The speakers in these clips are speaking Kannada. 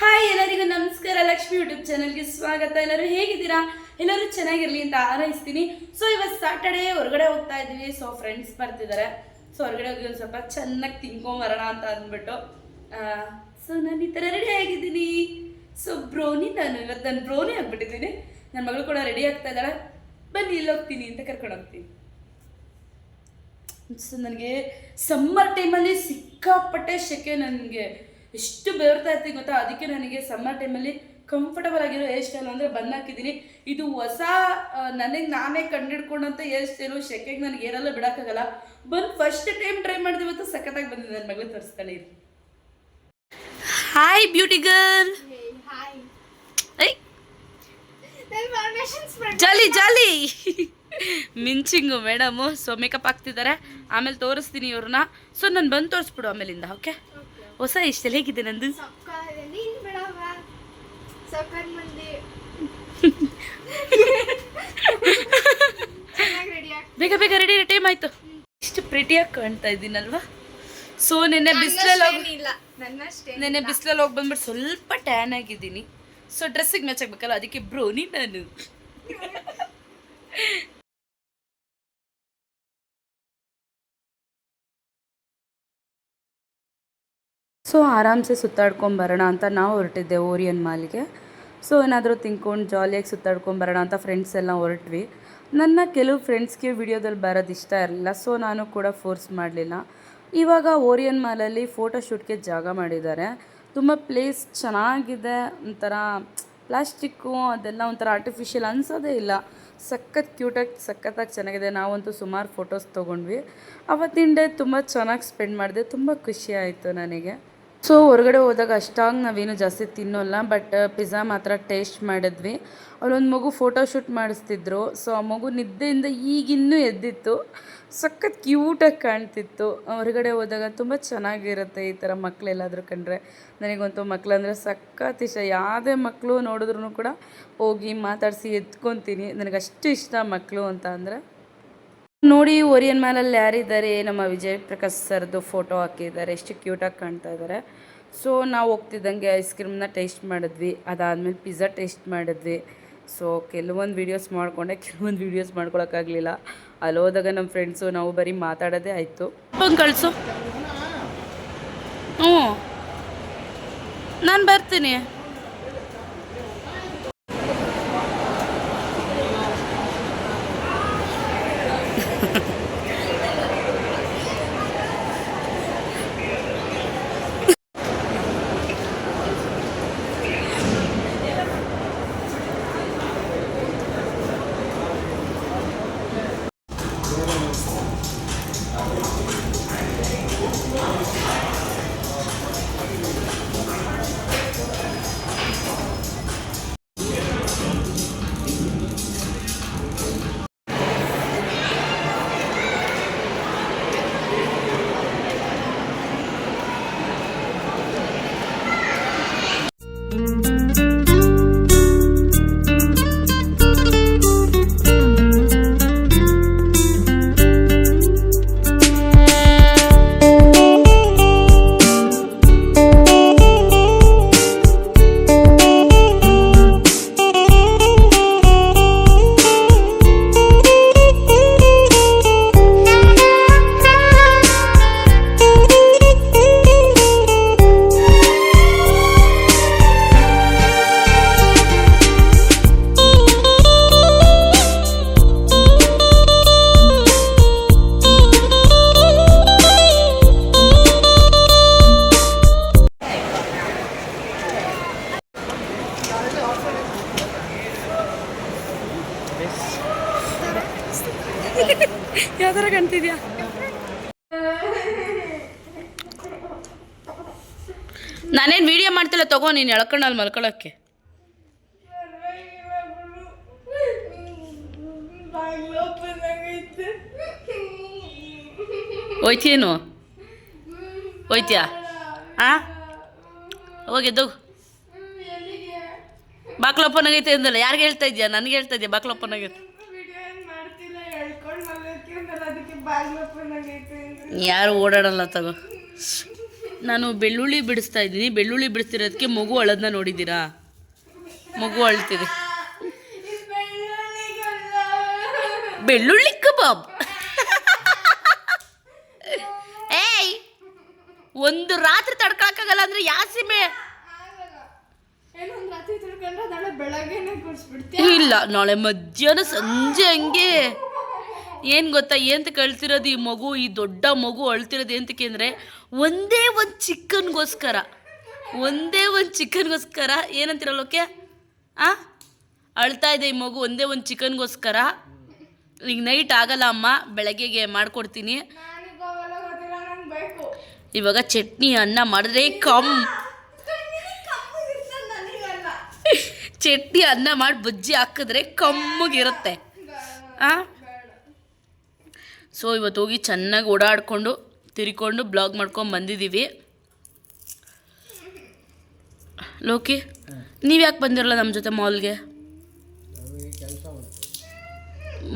ಹಾಯ್ ಎಲ್ಲರಿಗೂ ನಮಸ್ಕಾರ. ಲಕ್ಷ್ಮಿ ಯೂಟ್ಯೂಬ್ ಚಾನಲ್ಗೆ ಸ್ವಾಗತ. ಎಲ್ಲರೂ ಹೇಗಿದ್ದೀರಾ? ಎಲ್ಲರೂ ಚೆನ್ನಾಗಿರಲಿ ಅಂತ ಹಾರೈಸ್ತೀನಿ. ಸೊ ಇವತ್ತು ಸ್ಯಾಟರ್ಡೇ ಹೊರಗಡೆ ಹೋಗ್ತಾ ಇದ್ದೀವಿ. ಸೊ ಫ್ರೆಂಡ್ಸ್ ಬರ್ತಿದ್ದಾರೆ. ಸೊ ಹೊರಗಡೆ ಹೋಗಿ ಒಂದು ಸ್ವಲ್ಪ ಚೆನ್ನಾಗಿ ತಿನ್ಕೊಂಬರೋಣ ಅಂತ ಅಂದ್ಬಿಟ್ಟು ಸೊ ನಾನು ಈ ಥರ ರೆಡಿ ಆಗಿದ್ದೀನಿ. ಸೊ ಇವತ್ತು ನಾನು ಬ್ರೋನಿ ಆಗ್ಬಿಟ್ಟಿದ್ದೀನಿ. ನನ್ನ ಮಗಳು ಕೂಡ ರೆಡಿ ಆಗ್ತಾ ಇದ್ದಾಳೆ. ಬನ್ನಿ ಇಲ್ಲಿ ಹೋಗ್ತೀನಿ ಅಂತ ಕರ್ಕೊಂಡು ಹೋಗ್ತೀನಿ. ಸೊ ನನಗೆ ಸಮ್ಮರ್ ಟೈಮಲ್ಲಿ ಸಿಕ್ಕಾಪಟ್ಟೆ ಸೆಕೆ, ನನಗೆ ಎಷ್ಟು ಬೆವರ್ತಾ ಇರ್ತೀನಿ ಗೊತ್ತಾ. ಅದಕ್ಕೆ ನನಗೆ ಸಮ್ಮರ್ ಟೈಮಲ್ಲಿ ಕಂಫರ್ಟಬಲ್ ಆಗಿರೋ ಹೇರ್ ಸ್ಟೈಲ್ ಅಂದರೆ ಬನ್ ಹಾಕಿದ್ದೀನಿ. ಇದು ಹೊಸ ನನಗೆ ನಾನೇ ಕಂಡಿಡ್ಕೊಂಡಂಥ ಹೇರ್ ಸ್ಟೈಲು. ಸೆಕೆಗೆ ನನಗೆ ಏರೆಲ್ಲ ಬಿಡೋಕ್ಕಾಗಲ್ಲ. ಬಂದು ಫಸ್ಟ್ ಟೈಮ್ ಟ್ರೈ ಮಾಡಿದೆ. ಇವತ್ತು ಸಖತ್ತಾಗಿ ಬಂದಿದೆ. ನನ್ನ ಮಗಳು ತೋರಿಸ್ತಾಳೆ. Hi beauty girl. Jolly jolly ಮಿಂಚಿಂಗು ಮೇಡಮು. ಸೊ ಮೇಕಪ್ ಹಾಕ್ತಿದ್ದಾರೆ. ಆಮೇಲೆ ತೋರಿಸ್ತೀನಿ ಇವ್ರನ್ನ. ಸೊ ನಾನು ಬಂದು ತೋರಿಸ್ಬಿಡು ಆಮೇಲಿಂದ. ಓಕೆ, ಹೊಸ ಇಷ್ಟೆಲ್ಲ ಹೇಗಿದೆ ನಂದು? ಬೇಗ ಬೇಗ ರೆಡಿ. ಟೈಮ್ ಆಯ್ತು. ಇಷ್ಟು ಪ್ರಿಟಿಯಾಗಿ ಕಾಣ್ತಾ ಇದ್ದೀನಲ್ವಾ? ಸೊ ನೆನ್ನೆ ಬಿಸಿಲಲ್ಲಿ ಹೋಗಿ ಬಂದ್ಬಿಟ್ಟು ಸ್ವಲ್ಪ ಟ್ಯಾನ್ ಆಗಿದ್ದೀನಿ. ಸೊ ಡ್ರೆಸ್ಸಿಗೆ ಮ್ಯಾಚ್ ಆಗ್ಬೇಕಲ್ಲ, ಅದಕ್ಕೆ ಬ್ರೋನಿ ನಾನು. ಸೊ ಆರಾಮ್ಸೆ ಸುತ್ತಾಡ್ಕೊಂಬರೋಣ ಅಂತ ನಾವು ಹೊರಟಿದ್ದೆ ಓರಿಯನ್ ಮಾಲ್ಗೆ. ಸೊ ಏನಾದರೂ ತಿನ್ಕೊಂಡು ಜಾಲಿಯಾಗಿ ಸುತ್ತಾಡ್ಕೊಂಬರೋಣ ಅಂತ ಫ್ರೆಂಡ್ಸ್ ಎಲ್ಲ ಹೊರಟ್ವಿ. ನನ್ನ ಕೆಲವು ಫ್ರೆಂಡ್ಸ್ಗೆ ವಿಡಿಯೋದಲ್ಲಿ ಬರೋದು ಇಷ್ಟ ಇರಲಿಲ್ಲ. ಸೊ ನಾನು ಕೂಡ ಫೋರ್ಸ್ ಮಾಡಲಿಲ್ಲ. ಇವಾಗ ಓರಿಯನ್ ಮಾಲಲ್ಲಿ ಫೋಟೋಶೂಟ್ಗೆ ಜಾಗ ಮಾಡಿದ್ದಾರೆ. ತುಂಬ ಪ್ಲೇಸ್ ಚೆನ್ನಾಗಿದೆ. ಒಂಥರ ಪ್ಲಾಸ್ಟಿಕ್ಕು ಅದೆಲ್ಲ ಒಂಥರ ಆರ್ಟಿಫಿಷಿಯಲ್ ಅನಿಸೋದೇ ಇಲ್ಲ. ಸಖತ್ ಕ್ಯೂಟಾಗಿ ಸಖತ್ತಾಗಿ ಚೆನ್ನಾಗಿದೆ. ನಾವಂತೂ ಸುಮಾರು ಫೋಟೋಸ್ ತೊಗೊಂಡ್ವಿ. ಅವತ್ತಿನ ಡೇ ತುಂಬ ಚೆನ್ನಾಗಿ ಸ್ಪೆಂಡ್ ಮಾಡಿದೆ. ತುಂಬ ಖುಷಿ ಆಯಿತು ನನಗೆ. ಸೊ ಹೊರಗಡೆ ಹೋದಾಗ ಅಷ್ಟಾಗಿ ನಾವೇನು ಜಾಸ್ತಿ ತಿನ್ನೋಲ್ಲ. ಬಟ್ ಪಿಜ್ಜಾ ಮಾತ್ರ ಟೇಸ್ಟ್ ಮಾಡಿದ್ವಿ. ಅವರೊಂದು ಮಗು ಫೋಟೋಶೂಟ್ ಮಾಡಿಸ್ತಿದ್ರು. ಸೊ ಆ ಮಗು ನಿದ್ದೆಯಿಂದ ಈಗಿನ್ನೂ ಎದ್ದಿತ್ತು. ಸಖತ್ ಕ್ಯೂಟಾಗಿ ಕಾಣ್ತಿತ್ತು. ಹೊರಗಡೆ ಹೋದಾಗ ತುಂಬ ಚೆನ್ನಾಗಿರುತ್ತೆ ಈ ಥರ ಮಕ್ಕಳೆಲ್ಲಾದರೂ ಕಂಡ್ರೆ. ನನಗಂತೂ ಮಕ್ಕಳಂದರೆ ಸಖತ್ ಇಷ್ಟ. ಯಾವುದೇ ಮಕ್ಕಳು ನೋಡಿದ್ರೂ ಕೂಡ ಹೋಗಿ ಮಾತಾಡಿಸಿ ಎತ್ಕೊತೀನಿ. ನನಗಷ್ಟು ಇಷ್ಟ ಮಕ್ಕಳು ಅಂತ ಅಂದರೆ. ನೋಡಿ ಓರಿಯನ್ ಮಾಲಲ್ಲಿ ಯಾರಿದ್ದಾರೆ? ನಮ್ಮ ವಿಜಯ್ ಪ್ರಕಾಶ್ ಸರ್ದು ಫೋಟೋ ಹಾಕಿದ್ದಾರೆ. ಎಷ್ಟು ಕ್ಯೂಟಾಗಿ ಕಾಣ್ತಾ ಇದ್ದಾರೆ. ಸೊ ನಾವು ಹೋಗ್ತಿದ್ದಂಗೆ ಐಸ್ ಕ್ರೀಮ್ನ ಟೇಸ್ಟ್ ಮಾಡಿದ್ವಿ. ಅದಾದಮೇಲೆ ಪಿಜ್ಜಾ ಟೇಸ್ಟ್ ಮಾಡಿದ್ವಿ. ಸೊ ಕೆಲವೊಂದು ವೀಡಿಯೋಸ್ ಮಾಡಿಕೊಂಡೆ, ಕೆಲವೊಂದು ವೀಡಿಯೋಸ್ ಮಾಡ್ಕೊಳಕ್ಕಾಗಲಿಲ್ಲ. ಅಲ್ಲಿ ಹೋದಾಗ ನಮ್ಮ ಫ್ರೆಂಡ್ಸು ನಾವು ಬರೀ ಮಾತಾಡೋದೇ ಆಯಿತು. ಬಂದು ಕಳಿಸು. ನಾನು ಬರ್ತೀನಿ. ಯಾವ ಥರ ಕಾಣ್ತಿದ್ಯಾ? ನಾನೇನು ವಿಡಿಯೋ ಮಾಡ್ತಿಲ್ಲ, ತಗೋ ನೀನು ಎಳ್ಕೊಂಡಲ್ಲಿ ಮಲ್ಕೊಳ್ಳೋಕ್ಕೆ. ಹೋಯ್ತೇನು? ಹೋಯ್ತೀಯಾ? ಹಾಂ ಹೋಗಿದ್ದು ಬಾಕ್ಲ ಓಪನ್ ಆಗೈತೆ ಅಂದಲ್ಲ. ಯಾರಿಗೆ ಹೇಳ್ತಾ ಇದೆಯಾ? ನನಗೆ ಹೇಳ್ತಾ ಇದೆಯಾ ಬಾಕ್ಲ ಓಪನ್ ಆಗೈತೆ? ಯಾರು ಓಡಾಡಲ್ಲ ತಗೋ. ನಾನು ಬೆಳ್ಳುಳ್ಳಿ ಬಿಡಿಸ್ತಾ ಇದ್ದೀನಿ. ಬೆಳ್ಳುಳ್ಳಿ ಬಿಡಿಸ್ತಿರೋದಕ್ಕೆ ಮಗು ಅಳೋದನ್ನ ನೋಡಿದ್ದೀರಾ? ಮಗು ಅಳ್ತಿದೆ. ಬೆಳ್ಳುಳ್ಳಿ ಕಬಾಬ್. ಏಯ್, ಒಂದು ರಾತ್ರಿ ತಡ್ಕೊಳಕ್ಕಾಗಲ್ಲ ಅಂದ್ರೆ ಯಾಸಿಮೆ ಇಲ್ಲ, ನಾಳೆ ಮಧ್ಯಾಹ್ನ ಸಂಜೆ ಹಂಗೆ. ಏನು ಗೊತ್ತಾ, ಏನಂತ ಕಳ್ತಿರೋದು ಈ ಮಗು, ಈ ದೊಡ್ಡ ಮಗು ಅಳ್ತಿರೋದು ಎಂತಕ್ಕೆ ಅಂದರೆ ಒಂದೇ ಒಂದು ಚಿಕನ್ಗೋಸ್ಕರ ಏನಂತಿರಲ್ಲೋಕೆ ಅಳ್ತಾ ಇದೆ ಈ ಮಗು, ಒಂದೇ ಒಂದು ಚಿಕನ್ಗೋಸ್ಕರ. ಈಗ ನೈಟ್ ಆಗಲ್ಲ ಅಮ್ಮ, ಬೆಳಗ್ಗೆಗೆ ಮಾಡಿಕೊಡ್ತೀನಿ. ಇವಾಗ ಚಟ್ನಿ ಅನ್ನ ಮಾಡಿದ್ರೆ ಚಟ್ನಿ ಅನ್ನ ಮಾಡಿ ಬಜ್ಜಿ ಹಾಕಿದ್ರೆ ಕಮ್ಮಗಿರುತ್ತೆ. ಸೊ ಇವತ್ತು ಹೋಗಿ ಚೆನ್ನಾಗಿ ಓಡಾಡಿಕೊಂಡು ತಿರ್ಕೊಂಡು ಬ್ಲಾಗ್ ಮಾಡ್ಕೊಂಡು ಬಂದಿದ್ದೀವಿ. ಲೋಕಿ, ನೀವು ಯಾಕೆ ಬಂದಿರಲ್ಲ ನಮ್ಮ ಜೊತೆ ಮಾಲ್ಗೆ?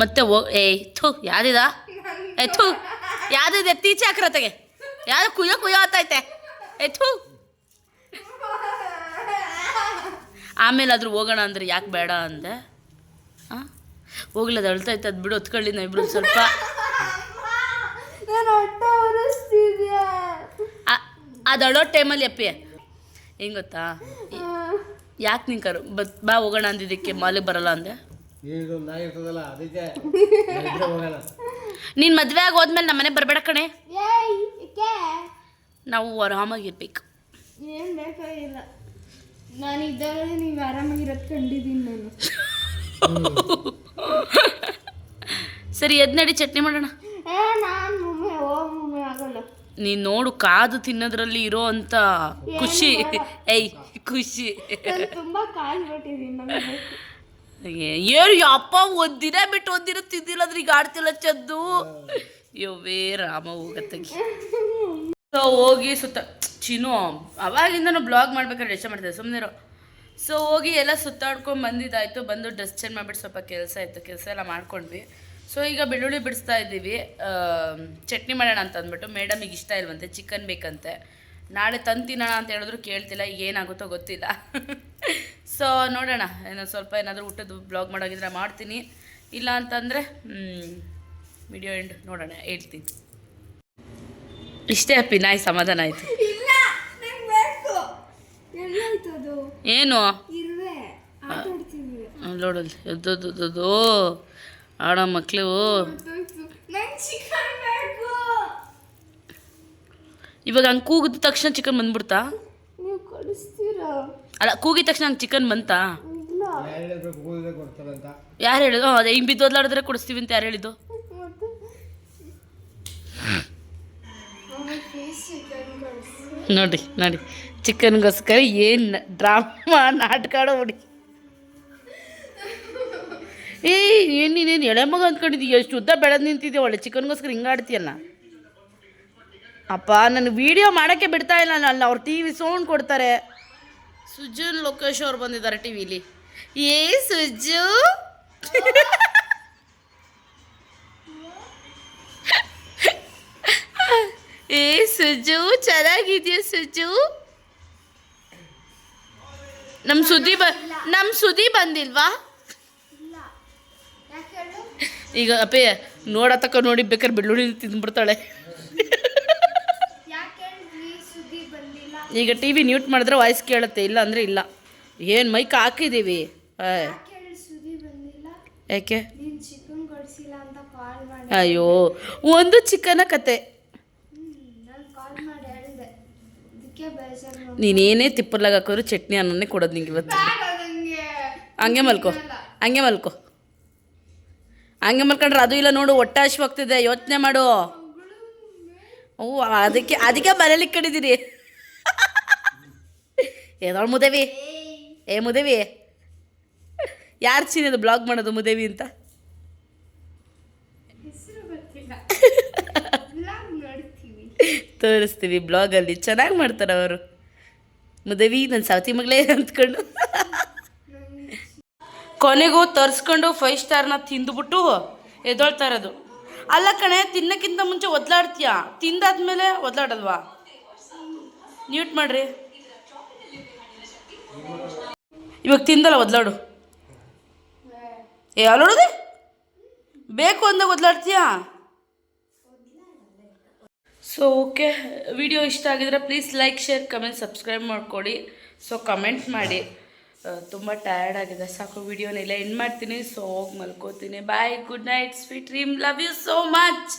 ಮತ್ತೆ ಯಾವ್ದಿದ ಯಾವ್ದಿದೆ ತೀಚೆ ಹಾಕಿರತ್ತೆಗೆ ಯಾವ್ದು ಕುಯ್ಯೋ ಆತೈತೆ. ಆಮೇಲಾದ್ರೂ ಹೋಗೋಣ ಅಂದರೆ ಯಾಕೆ ಬೇಡ ಅಂದೆ. ಹೋಗ್ಲಿ, ಅದು ಅಳ್ತೈತೆ, ಅದು ಬಿಡು, ಹೊತ್ಕೊಳ್ಳಿ ನಾವು ಇಬ್ರು ಸ್ವಲ್ಪ. ಅದು ಅಳೋ ಟೈಮಲ್ಲಿ ಅಪ್ಪಿ ಹೆಂಗೆ ಗೊತ್ತಾ, ಯಾಕೆ ನಿಂಗೆ ಬಾ ಹೋಗೋಣ ಅಂದಿದ್ದಕ್ಕೆ ಮಾಲಿಗೆ ಬರಲ್ಲ ಅಂದೆ. ನೀನು ಮದುವೆ ಆಗಿ ಹೋದ್ಮೇಲೆ ನಮ್ಮ ಮನೆ ಬರಬೇಡ ಕಣೆ, ನಾವು ಆರಾಮಾಗಿರ್ಬೇಕು. ಏನು ಬೇಕಾಗಿಲ್ಲ, ನಾನಿದ್ದಾಗ ನೀವು ಆರಾಮಾಗಿರೋದು ಕಂಡಿದ್ದೀನಿ ನಾನು. ಸರಿ, ಎದ್ ನಡಿ ಚಟ್ನಿ ಮಾಡೋಣ. ಆಗಲ್ಲ, ನೀನು ನೋಡು, ಕಾದು ತಿನ್ನೋದ್ರಲ್ಲಿ ಇರೋ ಅಂತ ಖುಷಿ. ಖುಷಿ ತುಂಬಾ ಕಾಲ್ಬಿಟ್ಟಿದ್ದೀನಿ. ಏನು ಅಪ್ಪ ಒಂದಿನ ಬಿಟ್ಟು ಒಂದಿನ ತಿಂದಿಲ್ಲ ಅಂದ್ರೆ ಈಗ ಆಡ್ತಿಲ್ಲ ಚಂದು. ಯವ್ವೇ ರಾಮ, ಹೋಗತ್ತಾಗಿ. ಸೊ ಹೋಗಿ ಚಿನ್ನು ಅವಾಗಿಂದನೂ ಬ್ಲಾಗ್ ಮಾಡ್ಬೇಕಾದ್ರೆ ಇಷ್ಟ ಮಾಡ್ತಿದ್ದೆ, ಸುಮ್ಮನಿರೋ. ಸೊ ಹೋಗಿ ಎಲ್ಲ ಸುತ್ತಾಡ್ಕೊಂಡು ಬಂದಿದ್ದಾಯಿತು. ಬಂದು ಡ್ರೆಸ್ ಚೇಂಜ್ ಮಾಡಿಬಿಟ್ಟು ಸ್ವಲ್ಪ ಕೆಲಸ ಇತ್ತು, ಕೆಲಸ ಎಲ್ಲ ಮಾಡ್ಕೊಂಡ್ವಿ. ಸೊ ಈಗ ಬೆಳ್ಳುಳ್ಳಿ ಬಿಡಿಸ್ತಾ ಇದ್ದೀವಿ. ಚಟ್ನಿ ಮಾಡೋಣ ಅಂತ ಅಂದ್ಬಿಟ್ಟು ಮೇಡಮಿಗೆ ಇಷ್ಟ ಇಲ್ವಂತೆ, ಚಿಕನ್ ಬೇಕಂತೆ. ನಾಳೆ ತಂದು ತಿನ್ನೋಣ ಅಂತ ಹೇಳಿದ್ರು, ಕೇಳ್ತಿಲ್ಲ. ಏನಾಗುತ್ತೋ ಗೊತ್ತಿಲ್ಲ. ಸೊ ನೋಡೋಣ, ಸ್ವಲ್ಪ ಏನಾದರೂ ಊಟದ ಬ್ಲಾಗ್ ಮಾಡೋಗಿದ್ರೆ ಮಾಡ್ತೀನಿ, ಇಲ್ಲ ಅಂತಂದರೆ ವಿಡಿಯೋ ಎಂಡ್ ನೋಡೋಣ, ಹೇಳ್ತೀನಿ. ಇಷ್ಟೇ ಅಪ್ಪಿ, ನಾಯಿ ಸಮಾಧಾನ ಆಯಿತು. ಏನು ನೋಡಲ್ಲಿ ಎದ್ದದ್ದು ಆಡ ಮಕ್ಕಳು. ಇವಾಗ ಹಂಗೆ ಕೂಗಿದ ತಕ್ಷಣ ಚಿಕನ್ ಬಂದ್ಬಿಡ್ತಾ? ಅಲ್ಲ, ಕೂಗಿದ ತಕ್ಷಣ ಹಂಗೆ ಚಿಕನ್ ಬಂತಾ? ಯಾರು ಹೇಳಿದ್ದು? ಅದೇ ಹಿಂಗೆ ಬಿದ್ದು ಓದ್ಲಾಡಿದ್ರೆ ಕೊಡಿಸ್ತೀವಿ ಅಂತ ಯಾರು ಹೇಳಿದ್ದು? ನೋಡಿ ನೋಡಿ, ಚಿಕನ್ಗೋಸ್ಕರ ಏನು ಡ್ರಾಮಾ ನಾಟಕ ಆಡೋ ಹುಡಿ. ನೀನೇನು ಎಳೆ ಮಗ ಅಂದ್ಕೊಂಡಿದ್ದೀಯ? ಎಷ್ಟು ಉದ್ದ ಬೆಳೆದು ನಿಂತಿದ್ದೀಯ, ಒಳ್ಳೆ ಚಿಕನ್ಗೋಸ್ಕರ ಹಿಂಗೆ ಆಡ್ತೀಯಲ್ಲ. ಅಪ್ಪ, ನನಗೆ ವೀಡಿಯೋ ಮಾಡೋಕ್ಕೆ ಬಿಡ್ತಾ ಇಲ್ಲ. ನಾನು ಅವ್ರು ಟಿ ವಿ ಸೌಂಡ್ ಕೊಡ್ತಾರೆ. ಸುಜನ್ ಲೋಕೇಶ್ ಅವ್ರು ಬಂದಿದ್ದಾರೆ ಟಿ ವಿಲಿ. ಸುಜ್ಜು ಸುಜ್ಜು, ಚೆನ್ನಾಗಿದೆಯಾ ಸುಜ್ಜು? ನಮ್ಮ ಸುದ್ದಿ ಬಂದಿಲ್ವಾ? ಈಗ ಅಪ್ಪೇ ನೋಡತಕ್ಕ ನೋಡಿ ಬೇಕಾದ್ರೆ ಬೆಳ್ಳುಳ್ಳಿ ತಿಂದ್ಬಿಡ್ತಾಳೆ. ಈಗ ಟಿ ವಿ ನ್ಯೂಟ್ ಮಾಡಿದ್ರೆ ವಾಯ್ಸ್ ಕೇಳುತ್ತೆ, ಇಲ್ಲ ಅಂದರೆ ಇಲ್ಲ. ಏನು ಮೈಕ್ ಹಾಕಿದ್ದೀವಿ. ಯಾಕೆ? ಅಯ್ಯೋ, ಒಂದು ಚಿಕನ ಕತೆ. ನೀನೇನೇ ತಿಪ್ಪರ್ಲಾಗ ಹಾಕೋರು ಚಟ್ನಿ ಅನ್ನೋನೇ ಕೊಡೋದು ನಿಂಗೆ ಇವತ್ತು. ಹಂಗೆ ಮಲ್ಕೊ, ಹಂಗೆ ಮಲ್ಕೊಂಡ್ರೆ ಅದು ಇಲ್ಲ ನೋಡು, ಹೊಟ್ಟೆ ಹಶ್ವಾಗ್ತಿದೆ, ಯೋಚನೆ ಮಾಡು. ಅದಕ್ಕೆ ಮನೇಲಿ ಕಡಿದೀರಿ. ಏದೋಳು ಮುದೇವಿ, ಮುದೇವಿ ಯಾರು ಚಿನ್ನದು ಬ್ಲಾಗ್ ಮಾಡೋದು ಮುದೇವಿ ಅಂತ? ತೋರಿಸ್ತೀವಿ ಬ್ಲಾಗಲ್ಲಿ, ಚೆನ್ನಾಗಿ ಮಾಡ್ತಾರೆ ಅವರು. ಮುದೇವಿ ನನ್ನ ಸಾವತಿ ಮಗಳೇ ಅಂದ್ಕೊಂಡು ಕೊನೆಗೂ ತರಿಸ್ಕೊಂಡು 5 ಸ್ಟಾರ್ನ ತಿಂದುಬಿಟ್ಟು ಎದೊಳ್ತಾ ಇರೋದು. ಅಲ್ಲ ಕಣೆ, ತಿನ್ನೋಕ್ಕಿಂತ ಮುಂಚೆ ಒದ್ಲಾಡ್ತೀಯಾ, ತಿಂದಾದ್ಮೇಲೆ ಒದ್ಲಾಡಲ್ವಾ? ಮ್ಯೂಟ್ ಮಾಡ್ರಿ. ಇವಾಗ ತಿಂದಲ್ಲ ಒದ್ಲಾಡು. ಏ ಅಲ್ಲೋಡದೆ ಬೇಕು ಅಂದಾಗ ಒದ್ಲಾಡ್ತೀಯಾ? ಸೊ ಓಕೆ, ವಿಡಿಯೋ ಇಷ್ಟ ಆಗಿದ್ರೆ please like, share, comment, subscribe ಮಾಡ್ಕೊಡಿ. ಸೊ ಕಮೆಂಟ್ ಮಾಡಿ. ತುಂಬ ಟಯರ್ಡ್ ಆಗಿದೆ, ಸಾಕು ವಿಡಿಯೋನೆಲ್ಲ ಎಂಡ್ ಮಾಡ್ತೀನಿ. ಸೊ ಹೋಗಿ ಮಲ್ಕೋತೀನಿ. Bye, good night, sweet dream, love you so much.